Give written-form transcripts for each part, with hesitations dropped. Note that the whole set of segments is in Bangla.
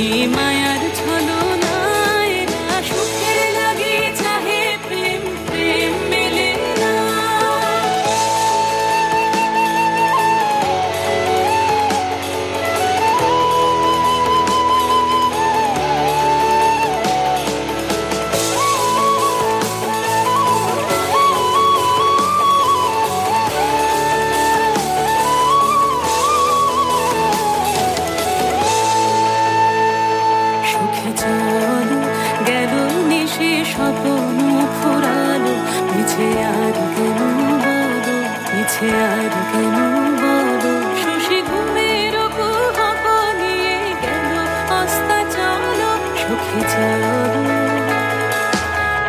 এমনি মায়ার ছলনায় না সুখের লাগি চাহে প্রেম প্রেম মেলে না স্বপ্ন ফুরালো মিছে আর কেন বলো মিছে আর কেন বলো শশী ঘুমের কুহক নিয়ে গেল আস্তা চলো সুখে চলো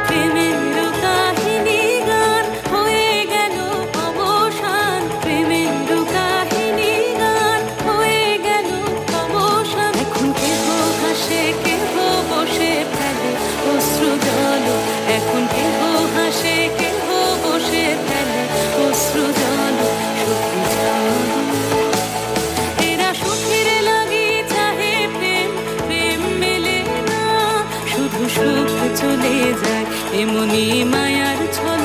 প্রেমের কাহিনী গান হয়ে গেল অবসান প্রেমের কাহিনী গান হয়ে গেল অবসান এখন কেহ হাসে কেহ বসে ফেলে অশ্রু জল এখন কেহ হাসে কেহ বসে ফেলে অশ্রু জল সুখে চলো এরা সুখের লাগি চাহে প্রেম প্রেম মেলে না শুধু সুখ চলে যায় এমনি মায়ার ছল